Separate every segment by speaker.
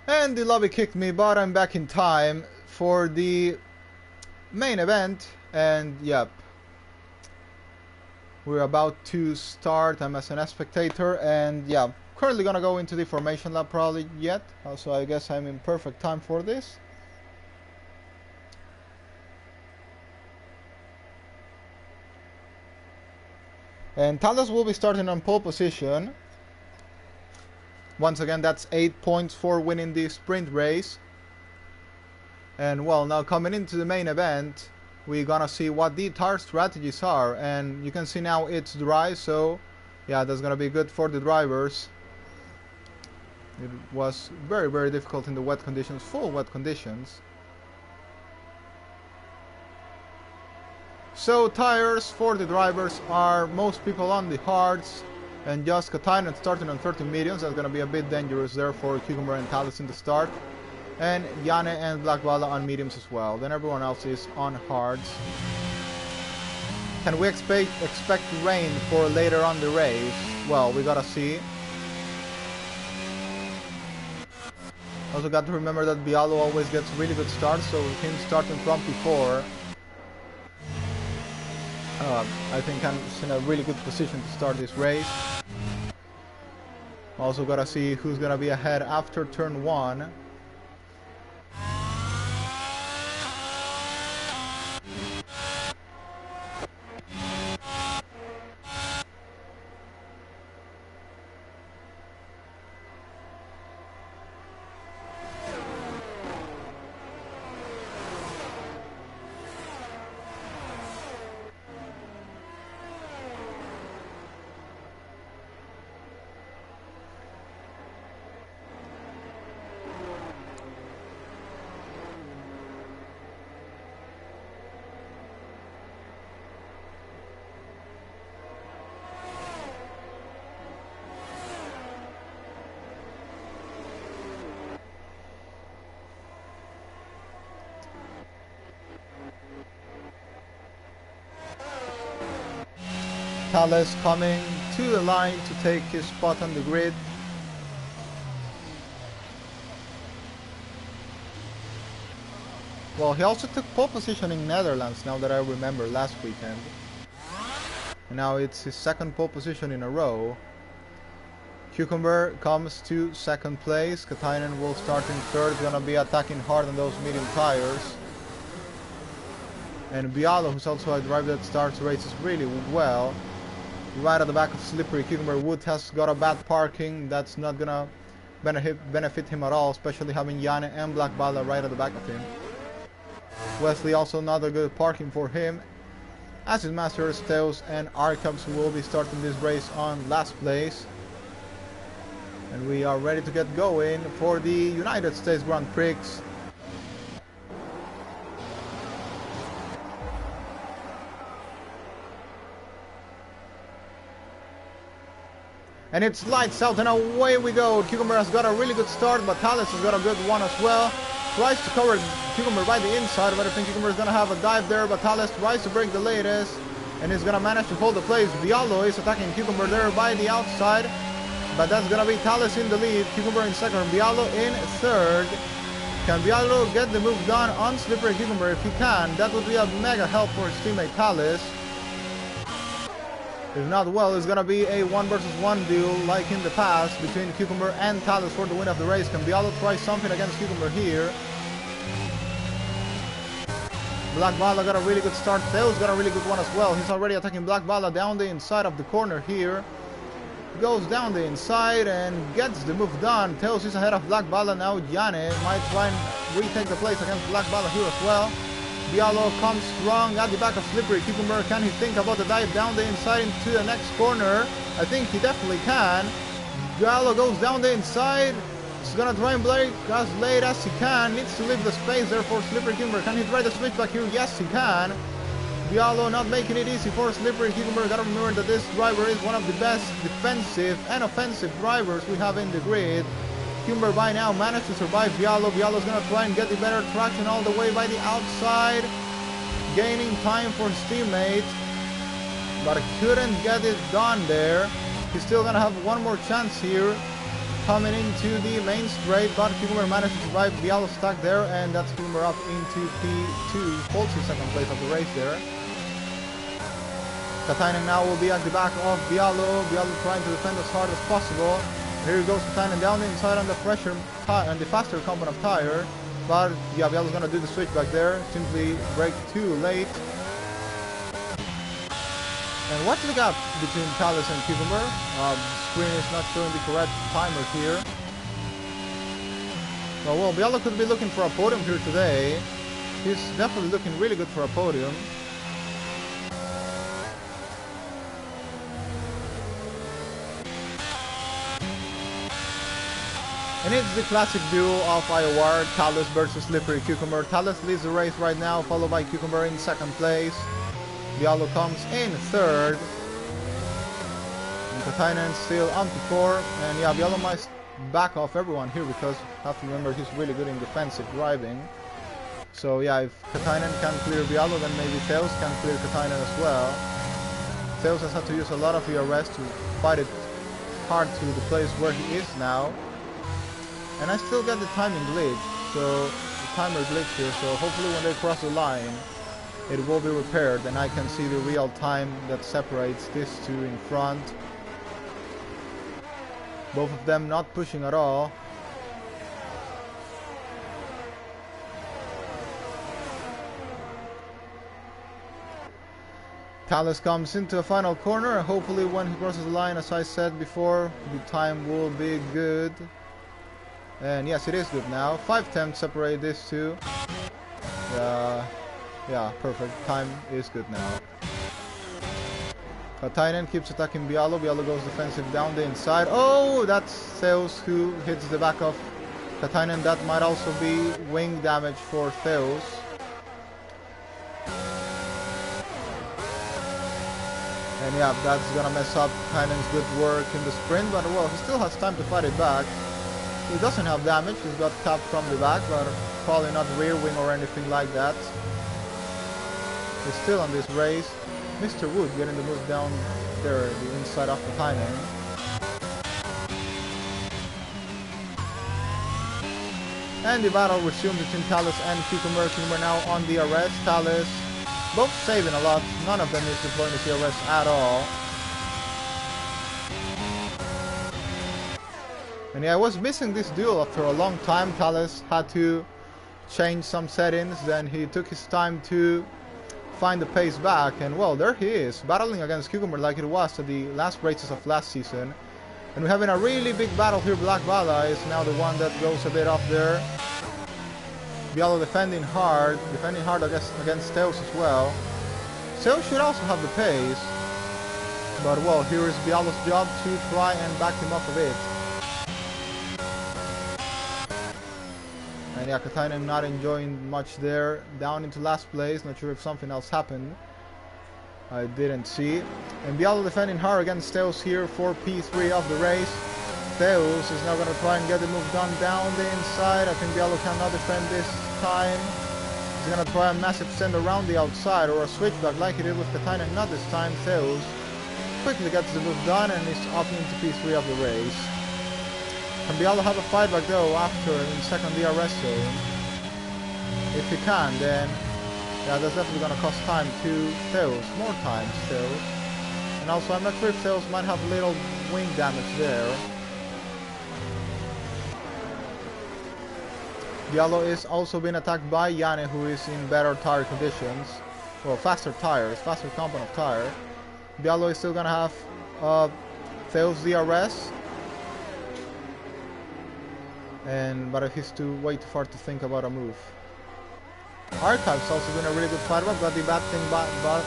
Speaker 1: And the lobby kicked me, but I'm back in time for the main event. And yep, we're about to start. I'm as an spectator, and yeah, currently gonna go into the formation lab probably yet. So I guess I'm in perfect time for this. And Talos will be starting on pole position. Once again, that's 8 points for winning the sprint race. And well, now coming into the main event, we're gonna see what the tire strategies are. And you can see now it's dry, so yeah, that's gonna be good for the drivers. It was very, very difficult in the wet conditions, full wet conditions. So tires for the drivers are most people on the hards, and just Katainen starting on 30 mediums. That's gonna be a bit dangerous there for Cucumber and Talis in the start. And Yane and Black Bala on mediums as well. Then everyone else is on hards. Can we expect rain for later on the race? Well, we gotta see. Also got to remember that Bialo always gets really good starts, so him starting from P4, I think I'm in a really good position to start this race. Also gotta see who's gonna be ahead after turn 1. Thales coming to the line to take his spot on the grid. Well, he also took pole position in Netherlands, now that I remember, last weekend. And now it's his second pole position in a row. Cucumber comes to second place. Katainen will start in third, gonna be attacking hard on those medium tires. And Bialo, who's also a driver that starts races really well. Right at the back of Slippery. Cucumber Wood has got a bad parking. That's not gonna benefit him at all, especially having Yane and Black Bala right at the back of him. Wesley also not a good parking for him. Acid Masters, Teos and Arcubs will be starting this race on last place. And we are ready to get going for the United States Grand Prix. And it's lights out and away we go. Cucumber has got a really good start, but Talis has got a good one as well. Tries to cover Cucumber by the inside, but I think Cucumber is going to have a dive there, but Talis tries to break the latest and is going to manage to hold the place. Bialo is attacking Cucumber there by the outside, but that's going to be Talis in the lead. Cucumber in second, Bialo in third. Can Bialo get the move done on Slippery Cucumber? If he can, that would be a mega help for his teammate Talis. If not, well, it's gonna be a 1 versus 1 duel like in the past between Cucumber and Talis for the win of the race. Can Bialo try something against Cucumber here? Black Bala got a really good start. Theo's got a really good one as well. He's already attacking Black Bala down the inside of the corner here. He goes down the inside and gets the move done. Theos is ahead of Black Bala now. Yane might try and retake the place against Black Bala here as well. Bialo comes strong at the back of Slippery. Cucumber, can he think about the dive down the inside into the next corner? I think he definitely can. Bialo goes down the inside. He's gonna try and break as late as he can. Needs to leave the space there for Slippery Cucumber. Can he try the switch back here? Yes, he can. Bialo not making it easy for Slippery Cucumber. Gotta remember that this driver is one of the best defensive and offensive drivers we have in the grid. Cucumber by now managed to survive Bialo. Bialo's gonna try and get the better traction all the way by the outside, gaining time for his teammate, but couldn't get it done there. He's still gonna have one more chance here. coming into the main straight, but Cucumber managed to survive Bialo's attack there, and that's Cucumber up into P2, holds his second place of the race there. Katainen now will be at the back of Bialo. Bialo trying to defend as hard as possible. Here goes Katainen down the inside on the fresher and the faster component of tire. But yeah, Bialo's gonna do the switch back there. Simply brake too late. And what's the gap between Talus and Cucumber? The screen is not showing the correct timer here. Well, Bialo could be looking for a podium here today. He's definitely looking really good for a podium. And it's the classic duo of IOR, Talus versus Slippery Cucumber. Talus leads the race right now, followed by Cucumber in second place. Bialo comes in third. And Katainen still on to fourth. And yeah, Bialo might back off everyone here because you have to remember he's really good in defensive driving. So yeah, if Katainen can clear Bialo, then maybe Theos can clear Katainen as well. Theos has had to use a lot of ERS to fight it hard to the place where he is now. And I still get the timing glitch, so the timer glitch here, so hopefully when they cross the line it will be repaired and I can see the real time that separates these two in front. Both of them not pushing at all. Talus comes into a final corner, and hopefully when he crosses the line, as I said before, the time will be good. And yes, it is good now. 5 tenths separate these two. Yeah, perfect. Time is good now. Katainen keeps attacking Bialo. Bialo goes defensive down the inside. Oh, that's Theos who hits the back of Katainen. That might also be wing damage for Theos. And yeah, that's gonna mess up Katainen's good work in the sprint. But well, he still has time to fight it back. He doesn't have damage, he's got tapped from the back, but probably not rear wing or anything like that. He's still on this race. Mr. Wood getting the move down there, the inside of Katainen. And the battle resumed between Talus and Cucumber. Cucumber now on the DRS. Talus both saving a lot, none of them is deploying the DRS at all. And yeah, I was missing this duel after a long time. Talus had to change some settings, then he took his time to find the pace back, and well, there he is, battling against Cucumber like it was at the last races of last season. And we're having a really big battle here. Black Bala is now the one that goes a bit off there. Bialo defending hard against Theos as well. Theos should also have the pace, but well, here is Bialo's job to try and back him up a bit. And yeah, Katainen not enjoying much there. Down into last place. Not sure if something else happened. I didn't see. And Bialo defending hard against Theos here for P3 of the race. Theos is now going to try and get the move done down the inside. I think Bialo cannot defend this time. He's going to try a massive send around the outside or a switchback like he did with Katainen. Not this time. Theos quickly gets the move done and is up into P3 of the race. Can Bialo have a fight back though after in second DRS zone? If he can, then yeah, that's definitely gonna cost time to Theos, more time still. And also I'm not sure if Theos might have a little wing damage there. Bialo is also being attacked by Yanni, who is in better tire conditions. Well, faster tires, faster component of tire. Bialo is still gonna have Theos DRS. But he's way too far to think about a move. Archive's also been a really good fighter, but the bad thing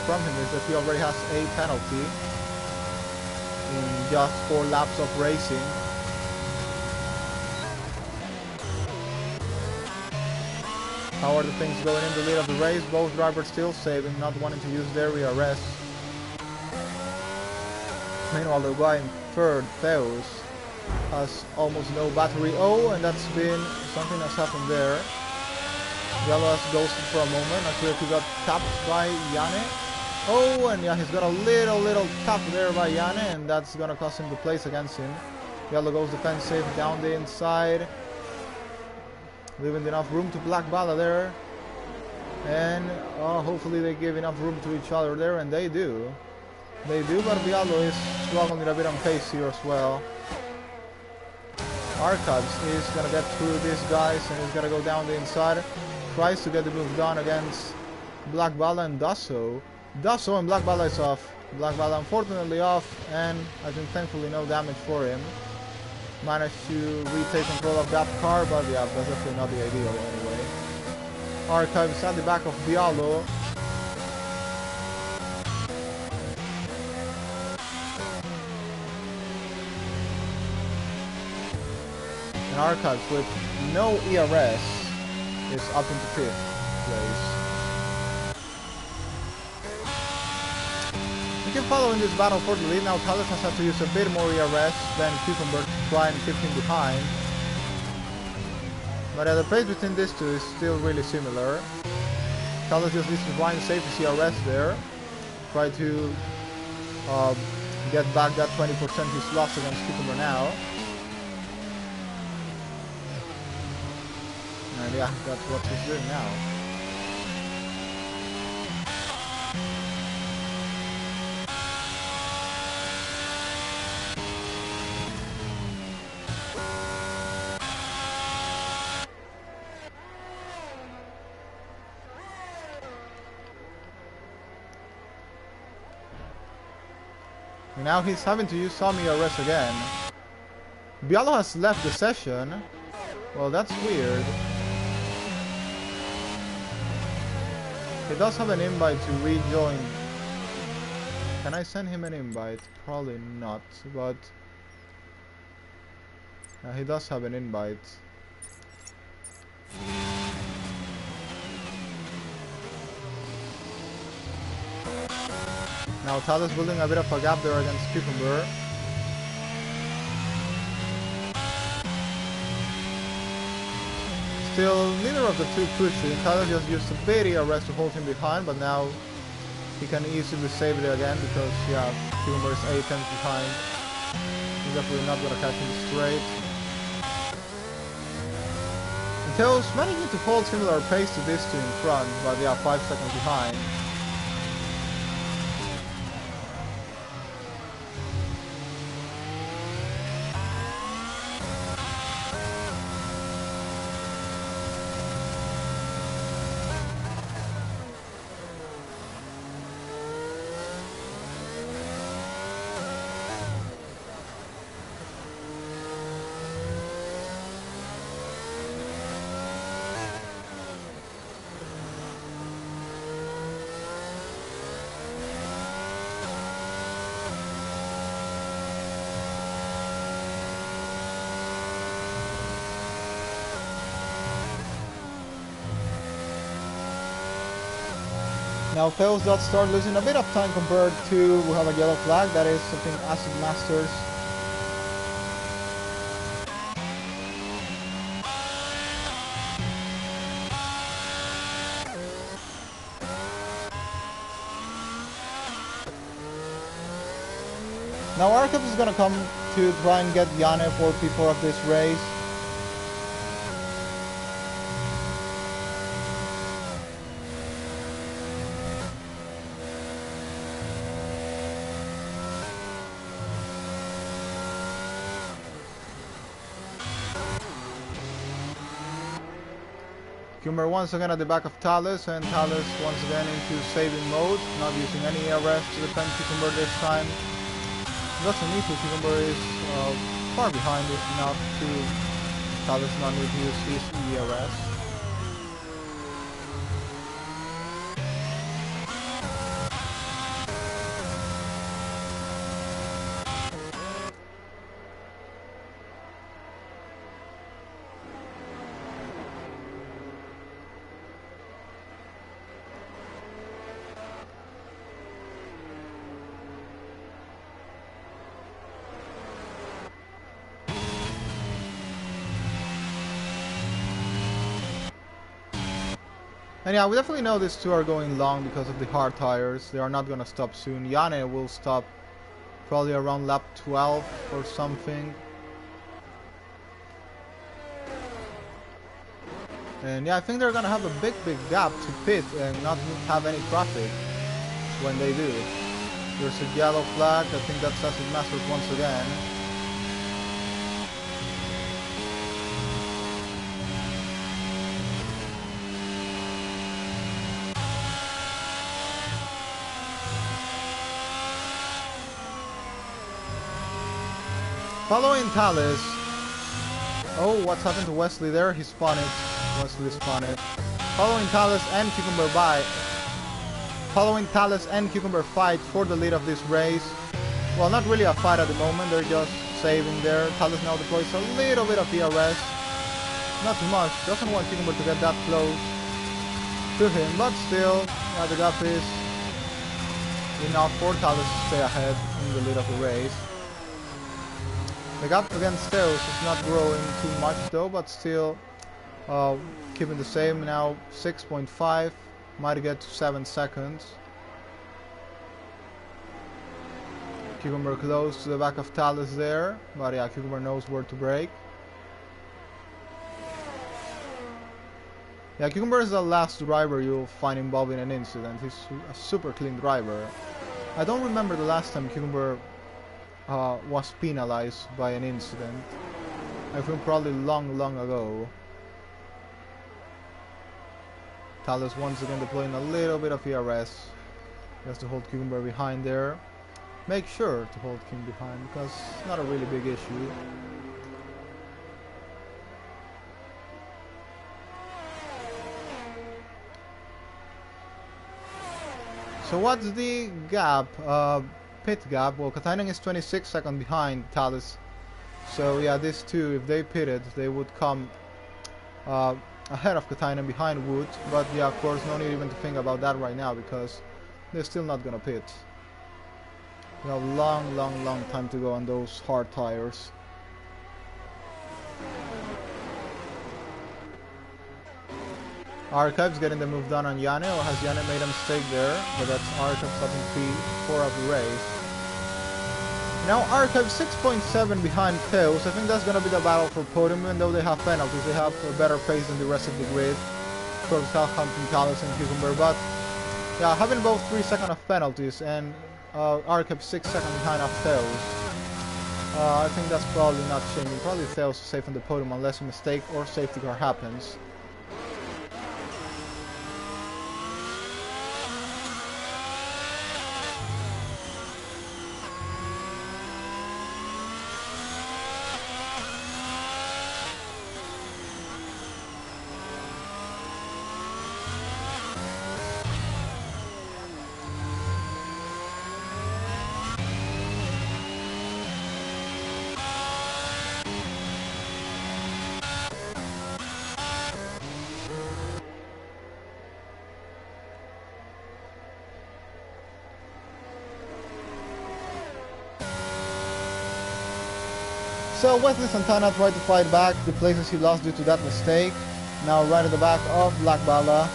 Speaker 1: from him is that he already has a penalty in just 4 laps of racing. How are the things going in the lead of the race? Both drivers still saving, not wanting to use their ERS. Meanwhile, the guy in third, Theos, has almost no battery. Oh, and that's been something that's happened there. Bialo has ghosted for a moment. Not sure if he got tapped by Yanni. Oh, and yeah, he's got a little tap there by Yanni, and that's gonna cost him the place against him. Yellow goes defensive down the inside, leaving enough room to Black Bala there. And hopefully they give enough room to each other there, and they do. They do, but Yellow is struggling a bit on pace here as well. Archives is gonna get through these guys and he's gonna go down the inside. Tries to get the move done against Black Bala and does so. And Black Bala is off. Black Bala unfortunately off, and I think thankfully no damage for him. Managed to retake control of that car, but yeah, that's definitely not the ideal anyway. Archives at the back of Bialo. And Archives with no ERS is up into 5th place. We can follow in this battle for the lead. Now Talis has had to use a bit more ERS than Cucumber to try and keep him behind. But the pace between these two is still really similar. Talis just needs to try and save his ERS there. Try to get back that 20% he's lost against Cucumber now. And yeah, that's what he's doing now. And now he's having to use some ERS again. Bialo has left the session. Well, that's weird. He does have an invite to rejoin. Can I send him an invite? Probably not, but he does have an invite. Now Talis building a bit of a gap there against Cucumber. Still, neither of the two pushing. Talis just used a bit ERS to hold him behind, but now he can easily save it again because, yeah, Cucumber is 8 tenths behind. He's definitely not going to catch him straight. And Tails managing to hold similar pace to these two in front, but yeah, 5 seconds behind. Now Tails does start losing a bit of time compared to, we have a yellow flag, that is something Acid Masters. Now Archive is gonna come to try and get Yane for P4 of this race. Cucumber once again at the back of Talis, and Talis once again into saving mode, not using any ERS to defend Cucumber this time. Doesn't need to, Cucumber is far behind enough to Talis not need to use his ERS. And yeah, we definitely know these two are going long because of the hard tires. They are not going to stop soon. Yane will stop probably around lap 12 or something. And yeah, I think they're gonna have a big gap to pit and not have any traffic when they do. There's a yellow flag. I think that's Acid Masters once again. Following Talus. Oh, what's happened to Wesley there? He spun it. Wesley spun it. Following Talus and Cucumber by. Following Talus and Cucumber fight for the lead of this race. Well, not really a fight at the moment. They're just saving there. Talus now deploys a little bit of DRS. Not too much. Doesn't want Cucumber to get that close to him, but still, yeah, the gap is enough for Talus to stay ahead in the lead of the race. The gap against Theos is not growing too much though, but still keeping the same. Now 6.5, might get to 7 seconds. Cucumber close to the back of Talus there, but yeah, Cucumber knows where to brake. Yeah, Cucumber is the last driver you'll find involved in an incident. He's a super clean driver. I don't remember the last time Cucumber was penalized by an incident. I think probably long ago. Talus once again deploying a little bit of ERS. He has to hold Cucumber behind there. Make sure to hold King behind because it's not a really big issue. So what's the gap? Pit gap. Well, Katainen is 26 seconds behind Talus. So yeah, these two, if they pitted, they would come ahead of Katainen behind Wood. But yeah, of course, no need even to think about that right now because they're still not gonna pit. We have long time to go on those hard tires. Archives getting the move done on Yane, or has Yane made a mistake there? But that's Archives starting P4 of the race. Now Archives 6.7 behind Theos. I think that's going to be the battle for podium, even though they have penalties. They have a better pace than the rest of the grid. Of course, Southampton, Talus and Cucumber. But yeah, having both 3 seconds of penalties and Archives 6 seconds behind of Theos. I think that's probably not changing. Probably Theos is safe on the podium unless a mistake or safety car happens. So Wesley Santana tried to fight back the places he lost due to that mistake. Now right at the back of Black Bala.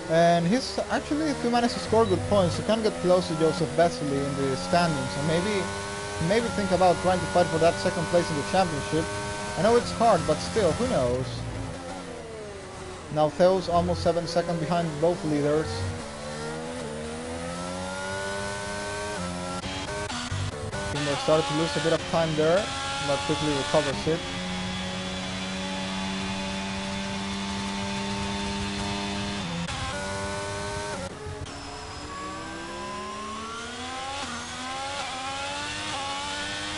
Speaker 1: And he's actually, if he managed to score good points, he can get close to Joseph Besley in the standings. And maybe think about trying to fight for that second place in the championship. I know it's hard, but still, who knows? Now Theos almost 7 seconds behind both leaders. Cucumber started to lose a bit of time there, but quickly recovers it.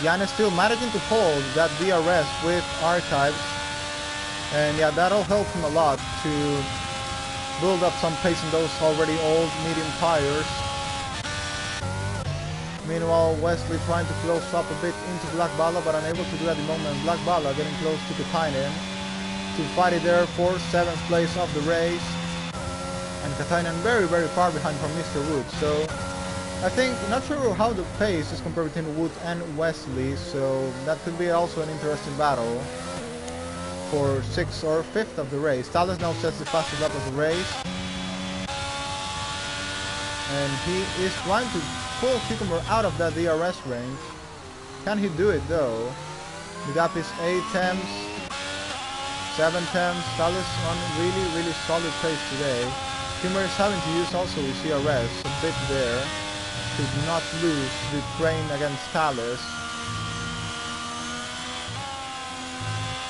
Speaker 1: Jan is still managing to hold that DRS with Archives, and yeah, that'll help him a lot to build up some pace in those already old medium tires. Meanwhile, Wesley trying to close up a bit into Black Bala, but unable to do at the moment. Black Bala getting close to Katainen to fight it there for 7th place of the race. And Katainen very far behind from Mr. Wood. So I think, not sure how the pace is compared between Wood and Wesley, so that could be also an interesting battle for 6th or 5th of the race. Talus now sets the fastest lap of the race. And he is trying to pull Cucumber out of that DRS range. Can he do it though? The gap is 8 tenths. 7 temps. Talus on really solid pace today. Humor is having to use also his ERS a bit there to not lose the train against Talus.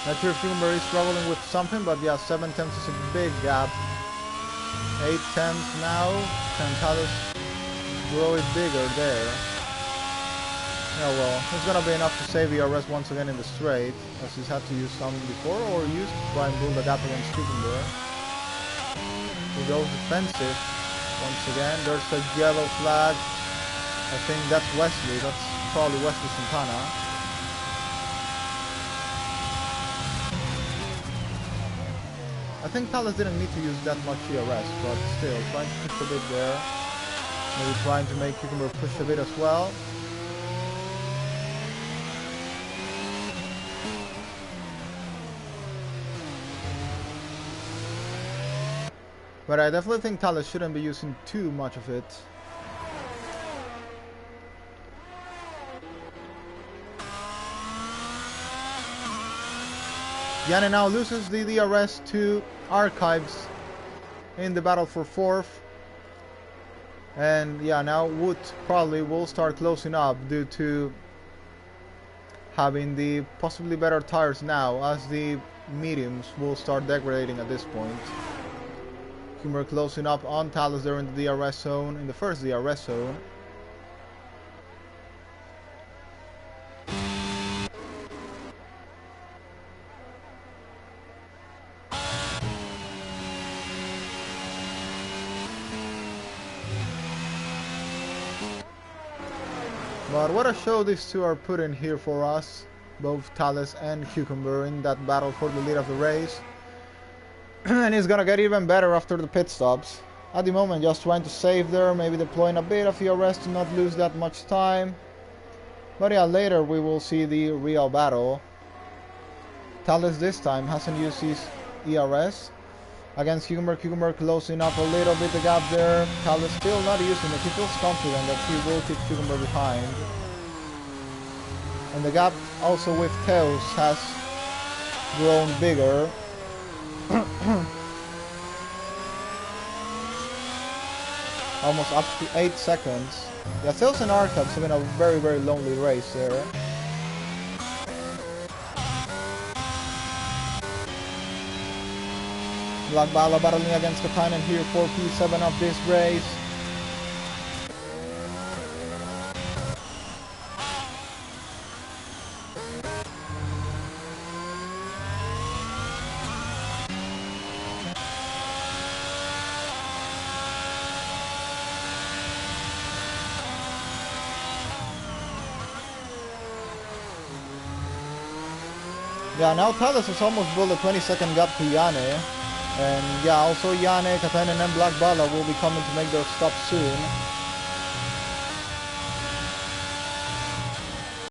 Speaker 1: Not sure if Humor is struggling with something, but yeah, 7 temps is a big gap. 8 temps now. Can Talus grow it bigger there? Yeah, well, it's gonna be enough to save ERS once again in the straight, as he's had to use some before, or used to try and build a gap against Cucumber. He goes defensive once again. There's a yellow flag. I think that's Wesley. That's probably Wesley Santana. I think Talus didn't need to use that much ERS, but still, trying to push a bit there. Maybe trying to make Cucumber push a bit as well. But I definitely think Talus shouldn't be using too much of it. Yanni now loses the DRS to Archives in the battle for 4th. And yeah, now Wood probably will start closing up due to having the possibly better tires now, as the mediums will start degrading at this point. Humor closing up on Talus there in the DRS zone, in the first DRS zone. But what a show these two are putting here for us, both Talus and Cucumber, in that battle for the lead of the race. And it's gonna get even better after the pit stops. At the moment, just trying to save there, maybe deploying a bit of ERS to not lose that much time. But yeah, later we will see the real battle. Talus this time hasn't used his ERS against Cucumber. Cucumber closing up a little bit the gap there. Talus still not using it. He feels confident that he will keep Cucumber behind. And the gap also with Teos has grown bigger. Almost up to 8 seconds. Yeah, Teos and Archives have been a very lonely race there. Black Bala battling against Katainen here for P7 of this race. Yeah, now Talus has almost built a 20-second gap to Yane. And yeah, also Yane, Katainen and Black Bala will be coming to make their stop soon.